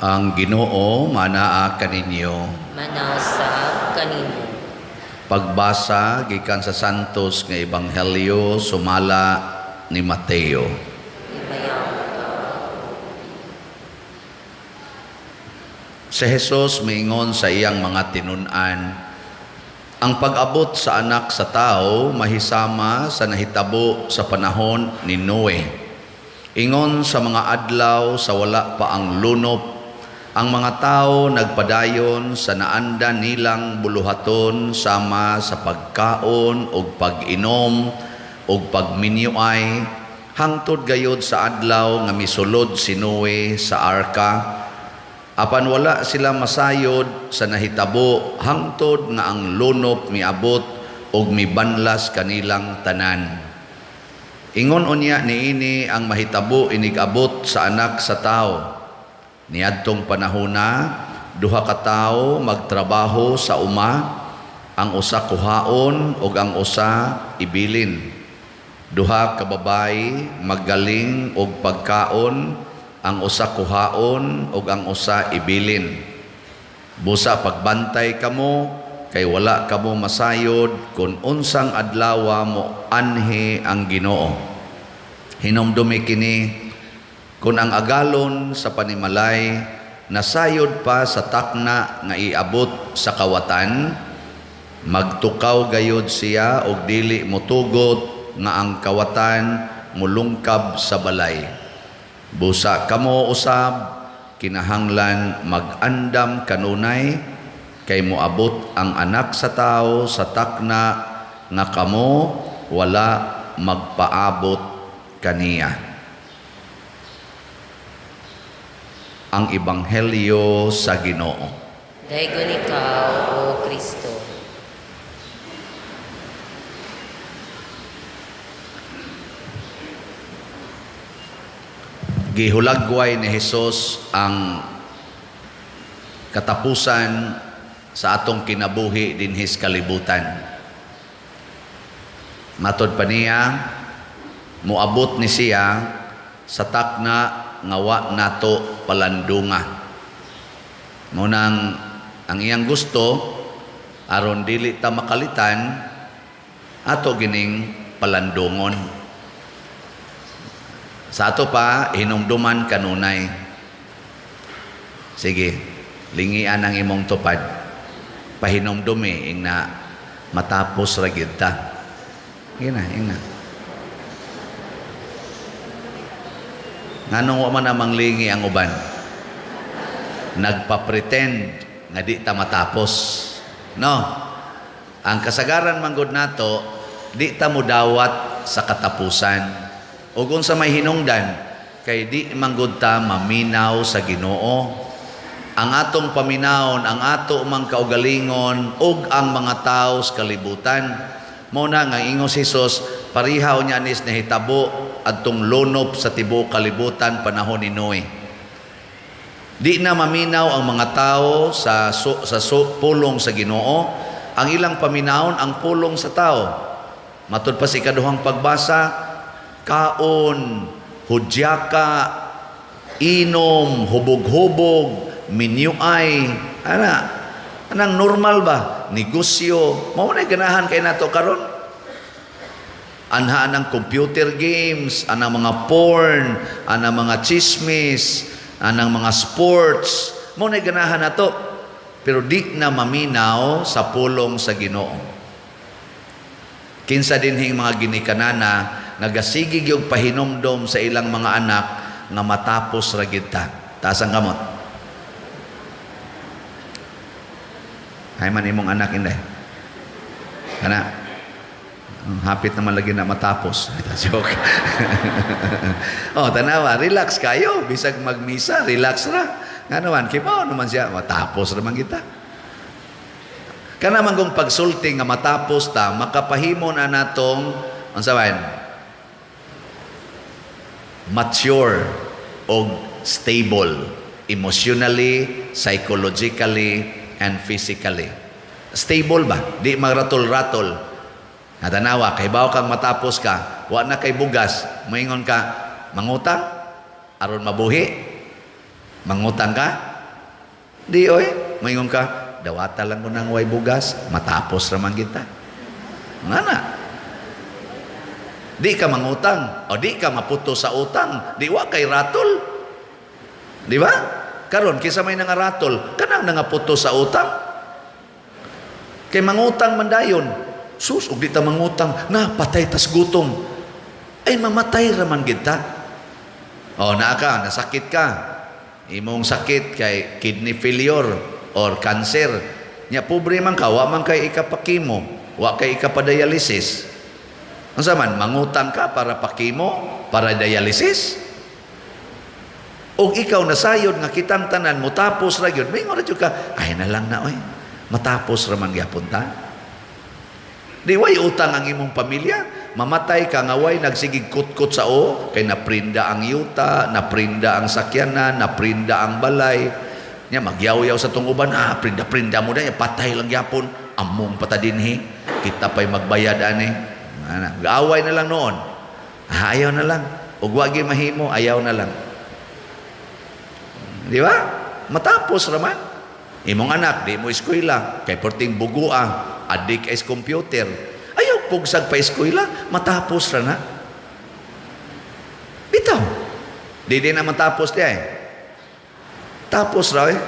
Ang Ginoo manaa kaninyo. Manausab kanimo. Pagbasa gikan sa Santos nga Ebanghelyo sumala ni Mateo. Si Jesus miingon sa iyang mga tinun-an, ang pag-abot sa anak sa tao mahisama sa nahitabo sa panahon ni Noe. Ingon sa mga adlaw sa wala pa ang lunop, ang mga tao nagpadayon sa naandan nilang buluhaton sama sa pagkaon o pag-inom o pagminyuay, hangtod gayod sa adlaw nga misulod si Noe sa arka. Apan wala sila masayod sa nahitabo hangtod nga ang lunop miabot og mibanlas kanilang tanan. Ingon unya niini ang mahitabo inigabot sa anak sa tao. Niadtong panahona, duha ka tawo magtrabaho sa uma, ang usa kuhaon ug ang usa ibilin. Duha ka babayi maggaling og pagkaon, ang usa kuhaon ug ang usa ibilin. Busa pagbantay kamo kay wala kamo masayod kun unsang adlaw mo anhi ang Ginoo. Hinumdumi kini kun ang agalon sa panimalay nasayod pa sa takna nga iabot sa kawatan, magtukaw gayod siya og dili motugot nga ang kawatan mulungkab sa balay. Busa kamo usab kinahanglan mag-andam kanunay kay moabot ang anak sa tao sa takna nga kamo wala magpaabot kaniya. Ang Ebanghelyo sa Ginoo. Daygon ikaw, O Kristo. Gihulagway ni Jesus ang katapusan sa atong kinabuhi dinhis kalibutan. Matod pa niya, muabot ni siya sa takna nga wa nato palandunga. Munang ang iyang gusto aron dili ta makalitan ato gining palandungon. Sa ato pa hinumduman kanunay. Sige, lingian ang imong tupad. Pahinumdumi ing na matapos ra gyud ta. Ina. Nganong wa man namang lingi ang uban? Nagpa-pretend nga di ta matapos. No. Ang kasagaran manggod nato, di ta mudawat sa katapusan. O kung sa may hinungdan, kay di manggod ta maminaw sa Ginoo. Ang atong paminawon, ang ato mang kaugalingon, ug ang mga tao sa kalibutan. Muna nga ingos Jesus, parihaw niya anis na hitabo adtong lunop sa tibuok kalibutan panahon ni Noe. Di na maminaw ang mga tao sa pulong sa Ginoo. Ang ilang paminawon ang pulong sa tao. Matud pa si ikaduhang pagbasa, kaon, hudyaka, inom, hubog-hubog, minyuay, anang normal ba? Negosyo, mao na ganahan kay nato karon. Anha ng computer games, anang mga porn, anang mga chismis, anang mga sports, mao na ganahan nato. Pero di na maminaw sa pulong sa Ginoo. Kinsa dinhing mga ginikanana nagasigig yung pahinomdom sa ilang mga anak nga matapos ra gyud ta. Taas ang kamot. Hay man imong anak inday. Kana hapit naman lagi na matapos. Joke. Oh, tanawa, relax kayo. Bisag magmisa, relax ra. Nga naman, kipaw naman siya, matapos naman kita. Kana man kung pagsulti nga matapos ta, makapahimo na natong, ang sabahin, mature o stable emotionally, psychologically, and physically. Stable ba? Di magratol-ratol. Natanawa, kay bawa kang matapos ka, wa na kay bugas, moingon ka, mangutang, aron mabuhi, mangutang ka, Di oy, moingon ka, dawata lang ko nang way bugas, matapos raman kita. Ngana? Di ka mangutang, o di ka maputo sa utang, di wa kay ratol. Di ba? Karon kisa may nangaratol, kanang nangaputo sa utang. Kay mangutang man dayon, sus, ug di ta mangutang, na patay tas gutom. Ay mamatay raman kita. O naa ka, nasakit ka. Imong sakit kay kidney failure or cancer. Nya pobre man ka, wa man kay ikapakimo, wa kay ikapadialysis. Unsa man mangutang ka para pakimo, para dialysis? Og ikaw nasayod nga kitang tanan mo tapos ra gyud, mingon ra jud ka, ay na lang na oy. Matapos ra man gyapon ta. Di way utang ang imong pamilya, mamatay ka nga way nagsigig kutkot sa o, kay naprinda ang yuta, naprinda ang sakyanan, naprinda ang balay. Nya magyaw-yaw sa tunguban, prinda mo na, patay lang gyapon, among patadinhi, kita pa'y magbayad ani. Gaaway na lang noon. Ayaw na lang. Ug wagi mahimo, ayaw na lang. Di ba? Matapos raman. Imong anak, di mo eskwela, kay porting bugua, adik is computer. Ayaw pugsag pa eskwela, matapos ra na. Bitaw. Di na matapos di ay. Tapos ra eh.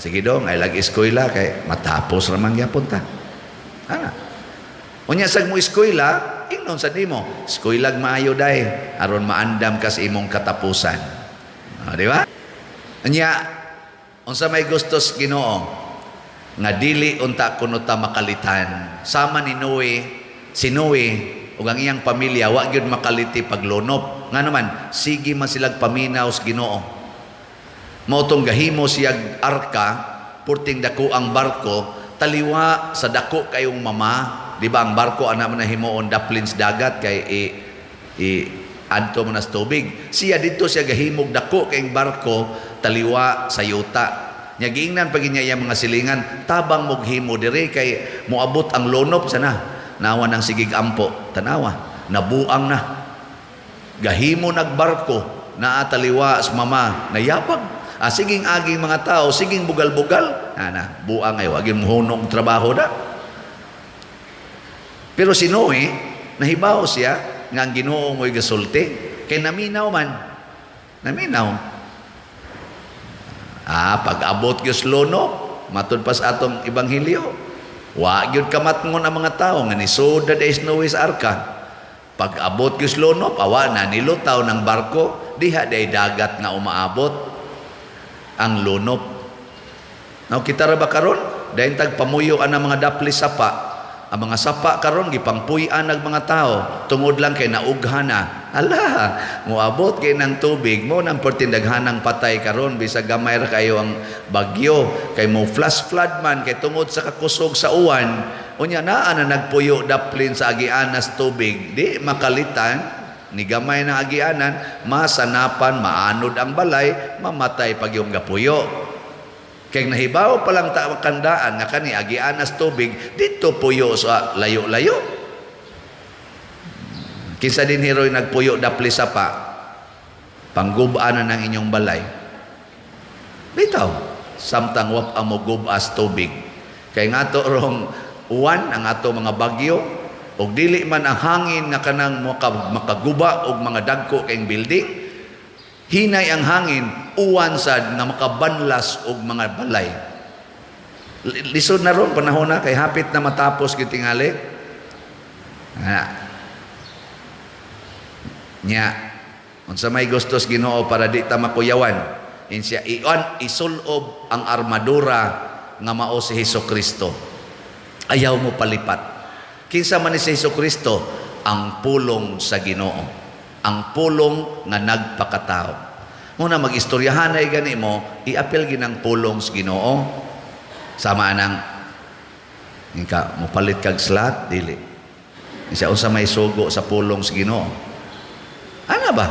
Sige dong, ay lagi eskwela kay matapos raman gyapon ta. Unya sag mo eskwela, ingnon sa nimo, eskwelag maayo day aron maandam ka sa imong katapusan. Di ba? Unya unsa may gustos Ginoo nga dili unta kuno ta makalitan. Sama ni Noe, si Noe ug ang iyang pamilya wa gyud makaliti paglunop. Nga naman sige man silag paminaw sa Ginoo. Mao tong gahimo siyag arka, purting dako ang barko, taliwa sa dako kayong mama. Di ba ang barko ana man himuon daplins dagat kay adto man sa tubig. Siya dito siya gahimog dako kay barko taliwa sa yuta. Nya giingnan pag niya iyang mga silingan, tabang moghimo diri kay moabot ang lonop sana. Nawa ng sigig ampo, tanawa, nabuang na. Gahimo nagbarko naa taliwa sa mama, nayapag. Siging aging mga tao, siging bugal-bugal, ana, buang ay wagin mohunong trabaho na. Pero si Noe, nahibaw siya nga ang Ginoo mo'y gasulti. Kay naminaw man. Naminaw. Pag-abot gyud lono, matud pa sa atong ebanghelyo. Wa gyud kamatngon ang mga tao nga nisud na days Noe sa arka. Pag-abot gyud lono, awa na nilutaw ng barko, diha day dagat nga umaabot ang lunop. Now kita ra ba karon? Dayon tag pamuyo ang mga daplis sapa. Ang mga sapa karon gipangpuy-an ng mga tao tungod lang kay naughana. Ala, moabot kay ng tubig mo nang pertindaghanang patay karon bisag gamay ra kayo ang bagyo kay mo flash flood man kay tungod sa kakusog sa uwan. Unya naa na nagpuyo daplin sa agianas tubig, di makalitan ni gamay na agianan, masanapan, maanod ang balay, mamatay pag yung gapuyo. Kaya nahibaw palang kandaan nga kani agianas tubig, dito puyo sa layo-layo. Kinsa din heroy nagpuyo dapli sa pa, panggubaan na ng inyong balay. Bitaw, samtang wap ang mogubas tubig. Kaya nga to rong uwan, ang ato mga bagyo, o dili man ang hangin nga kanang makaguba o mga dagko kayong building, hinay ang hangin, uwan sad nga makabanlas og mga balay. Lisod na ron panahon na kay hapit na matapos gyud tingali. Nya unsa may gustos Ginoo para di ta makuyawan, insya isulob ang armadura nga mao si Hesukristo. Ayaw mo palipat. Kinsa man ni si Hesukristo? Ang pulong sa Ginoo. Ang pulong nga nagpakatao. Muna mag-istoryahan ay gani mo, iapil ginang pulong sa Ginoo. Sama nang ingka mo palit kag slat dili. Isa unsa may sugo sa pulong sa Ginoo. Ano ba?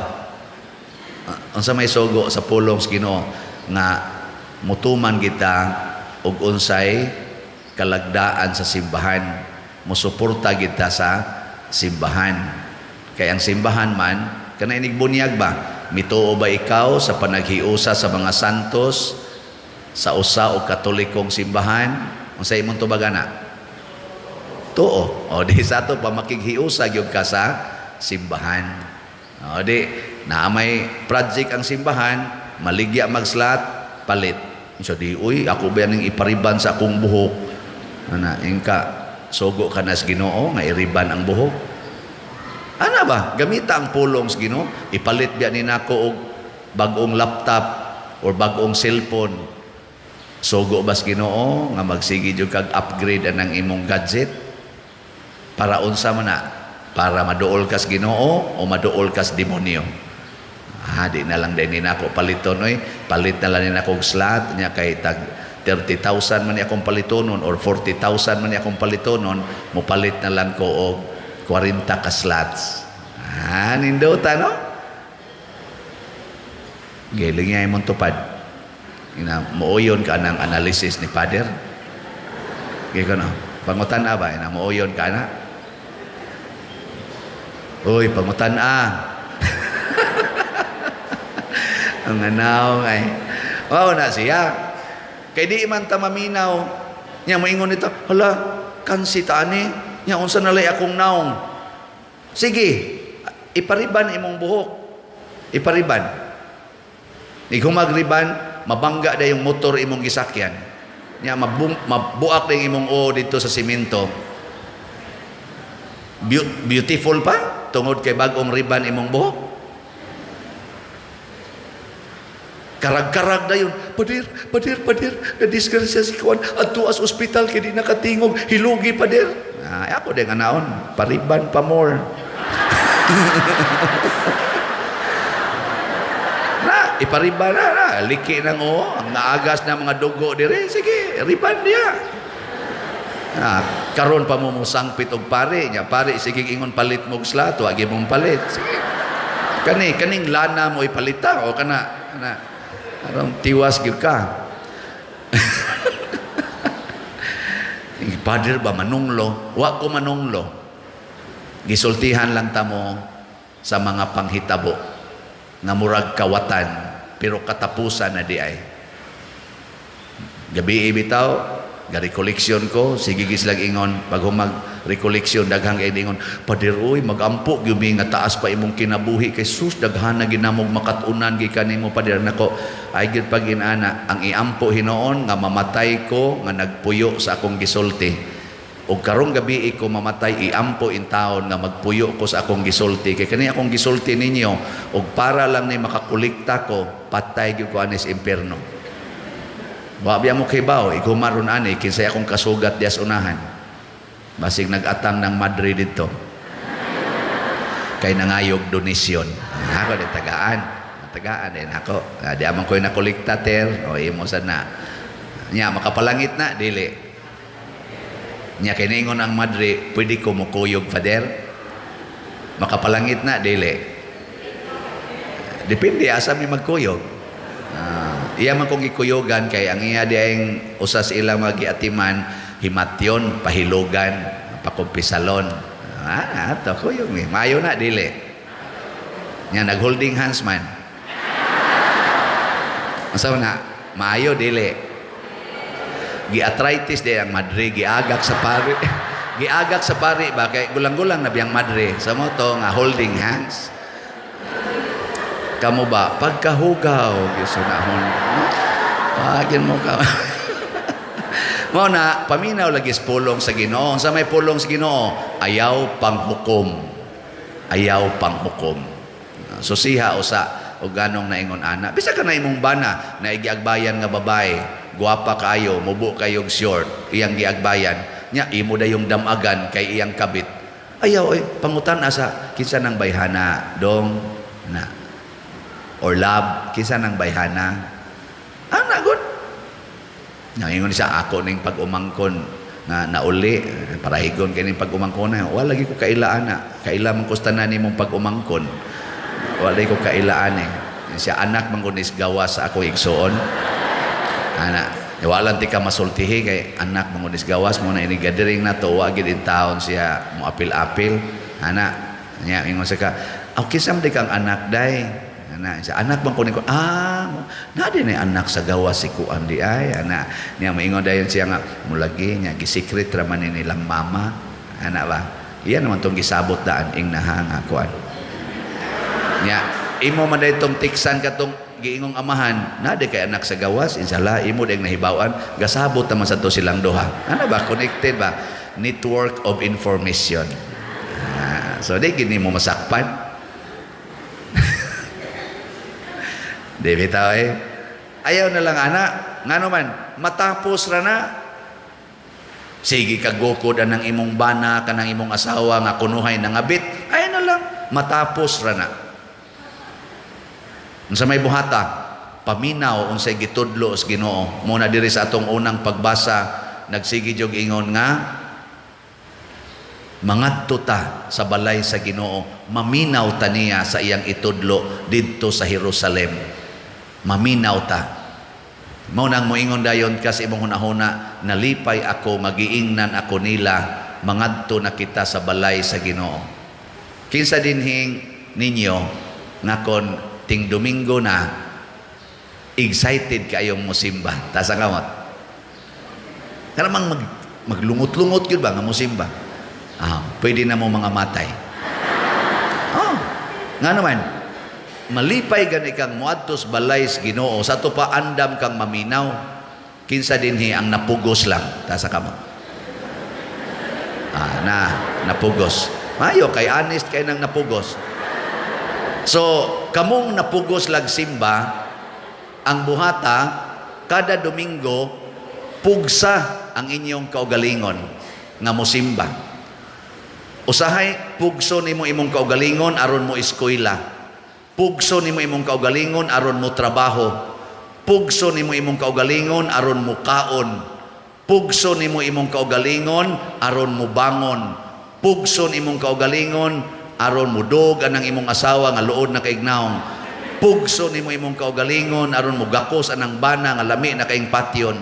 Unsa may sugo sa pulong sa Ginoo nga mutuman kita og unsay kalagdaan sa simbahan, musuporta kita sa simbahan. Kaya ang simbahan man kana inig bunyag ba, mituo ba ikaw sa panaghiusa sa mga santos sa usa o katolikong simbahan, unsay imong tubag-ana? Tuo. O di sa to pa makighiusag yung ka sa simbahan. O di na may project ang simbahan, maligya magslat, palit. So di uy, ako ba ning ipariban sa akong buhok? Ana, ingka sugo ka na sa Ginoo nga iriban ang buhok. Ana ba? Gamita ang pulong sa Ginoo, ipalit biya ni nako og bag-ong laptop or bag-ong cellphone. Sugo ba sa Ginoo nga magsige jud kag upgrade anang imong gadget? Para unsa man na? Para maduol kas Ginoo o maduol kas demonyo? Di na lang din nako paliton oy. Palit na lang nako og slot nya kay tag 30,000 man ni akong palitonon or 40,000 man ni akong palitonon, mo palit na lang ko og 40 ka slots. Nindota no? Giling niya imong tupad. Muuyon ka ng analysis ni Father. Giko no? Pangutan ba? Muuyon ka na? Uy, pangutan ang anaw ay. Wow na siya. Kay di man ta maminaw. Nya moingon nito, hala, kansi ta ani. Nya unsa nalay akong naong. Sige, ipariban imong buhok. Ipariban. Ikaw magriban, mabangga da yung motor imong gisakyan. Nya mabuak da yung imong dito sa simento. Beautiful pa tungod kay bagong riban imong buhok. Karag-karag na yun. Padir, na-disgrasya si Kuan. Adto as ospital, kaya di nakatingog. Hilugi, padir. Ako din nga naon. Pariban pa more. Ipariban na. Liki ng ang naagas na mga dugo dire. Sige, riban niya. Karon pa mo sangpit og pare. Nya, pare, sige ingon palit mo slato. Agi mong palit. Sige. Kaning lana mo ipalita. O kana arang tiwas gyud ka. Pader ba manunglo? Wa ko manunglo. Gisultihan lang ta mo sa mga panghitabo nga murag kawatan pero katapusan na di ay. Gabi bitaw ga-recollection ko, sige gislag ingon pag mag-recollection daghang kay ingon, pader oy magampo gyud nga taas pa imong kinabuhi kay sus daghan na ginamog makatunan gikan nimo pader nako ay gyud pag inana ang iampo hinoon nga mamatay ko nga nagpuyo sa akong gisulti ug karong gabi ko mamatay iampo in taon nga magpuyo ko sa akong gisulti kay kani akong gisulti ninyo ug para lang ni makakulikta ko patay gyud ko anis impierno. Wabya mo kay bao, igumaron ani, kinsay akong kasugat dias unahan. Basig nag-atang ng Madrid dito. Kay nangayog donisyon. Ako din tagaan din ako. Di amang ko'y nakulikta ter, o imo sana. Nya, makapalangit na, dili. Nya, kiningon ang Madrid, pwede ko mukuyog, Father? Makapalangit na, dili. Depende, asa may magkuyog. Iya man kong ikuyogan kay ang iya diayng usas ilang magiatiman himatyon pahilogan pakumpisalon ato kuyog ni mayo na dili nya nagholding hands man usaw na maayo dili gi-arthritis di ang madre giagak sa pari giagak sa pari ba kay gulang-gulang na biyang madre sa mo to nga holding hands. Kamu ba pagkahugaw gisunahon pagin mo ka mo na paminaw lagi pulong sa Ginoo sa may pulong sa Ginoo ayaw panghukom so siha usa og ganong naingon ana bisa ka na imong bana na igiagbayan nga babae guwapa kayo mubo kayog short iyang giagbayan nya imo dayong damagan kay iyang kabit ayaw pangutan asa kinsa nang bayhana dong na or love, kinsa nang bayhana. Good. Nangingon siya, ako ning pag-umangkon nga nauli, parahigon kaning pag-umangkon na. Wala lagi ko kailaan na. Kaila man kustanan nimong pag-umangkon. Wala lagi ko kailaan Siya anak mangkunis gawas sa ako igsoon. Walang ti ka masultihi kay anak mangkunis gawas mo na inigadering na to, wagid in taon siya mo apil-apil. Nya, ingon siya ka, kinsa man di kang anak day? Siya, anak bang kunin ko? Na din anak sa gawas si kuan di ay. Niya maingon dayon siya nga, mulagi niya, gisikret raman nilang mama. Ba? Iyan naman itong gisabot daan, ing nahanga kuan. Niya, imo man dayon itong tiksan katong giingong amahan, na di kay anak sa gawas, inshallah, imo dahil nahibawan, gasabot naman sa to silang duha. Ba? Connected ba? Network of information. So, di gini mo masakpan. Di bitaw ayaw na lang anak nga naman matapos ra na sige kagukod anang imong bana kanang imong asawa nga kunuhay na ngabit ayaw na lang matapos ra na unsa may buhata paminaw unsay gitudlo sa Ginoo muna diri sa atong unang pagbasa nagsigi jog ingon nga mangadto ta sa balay sa Ginoo maminaw ta niya sa iyang itudlo didto sa Jerusalem maminaw ta. Mao nang moingon dayon kasi imong hunahuna nalipay ako magiingnan ako nila mangadto na kita sa balay sa Ginoo. Kinsa dinhing ninyo nga kon ting Domingo na excited kayong mosimba ta sa kamot. Karamang maglungot-lungot gyud ba nga mosimba. Pwede na mo mga matay. Nga naman malipay gani kang muadtos balay sa Ginoo sa to pa andam kang maminaw kinsa dinhi ang napugos lang ta sa kamo napugos mayo kay honest kay nang napugos so kamong napugos lag simba ang buhata kada Domingo pugsa ang inyong kaugalingon nga mosimba usahay pugso nimo imong kaugalingon aron mo eskwela pugso nimo imong kaugalingon aron mo trabaho. Pugso nimo imong kaugalingon aron mo kaon. Pugso nimo imong kaugalingon aron mo bangon. Pugso nimong kaugalingon aron mo dog anang imong asawa nga luod na kaignaong. Pugso nimo imong kaugalingon aron mo gakos anang bana nga lami na kaing patyon.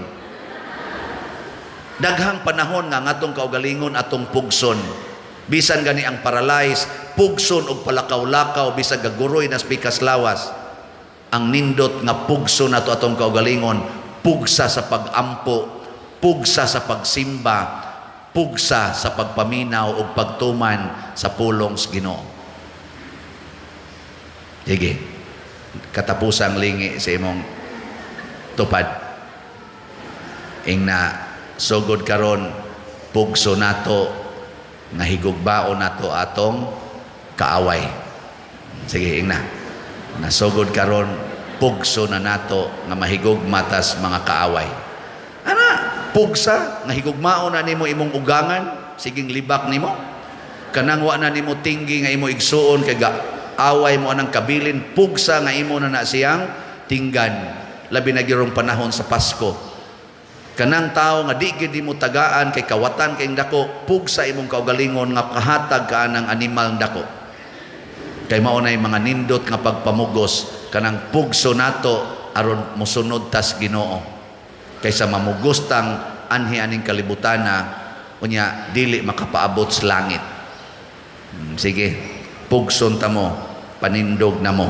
Daghang panahon nga ngatong kaugalingon atong pugson. Bisan gani ang paralyzed, pugson og palakaw-lakaw bisag gaguroy na spikas lawas. Ang nindot nga pugson nato atong kaugalingon, pugsa sa pagampo, pugsa sa pagsimba, pugsa sa pagpaminaw ug pagtuman sa pulong sa Ginoo. Sige. Katapusang lingi sa imong tupad. Ing na sugod karon pugso nato nga higugbaon nato atong kaaway. Sige, ing na. Nasugod karon pugso na nato nga mahigugma tas mga kaaway. Pugsa nga higugmaon na nimo imong ugangan, siging libak nimo. Kanang wa na nimo tinggi nga imo igsuon kay away mo anang kabilin, pugsa nga imo na siyang tinggan. Labi na girong panahon sa Pasko. Kanang tao nga di gid mo tagaan kay kawatan kay dako, pugsa imong kaugalingon nga kahatag ka ng animal dako. Kay mao nay mga nindot nga pagpamugos kanang pugso nato aron mosunod tas Ginoo. Kaysa mamugostang anhi aning kalibutana unya dili makapaabot sa langit. Sige, pugson ta mo, panindog na mo.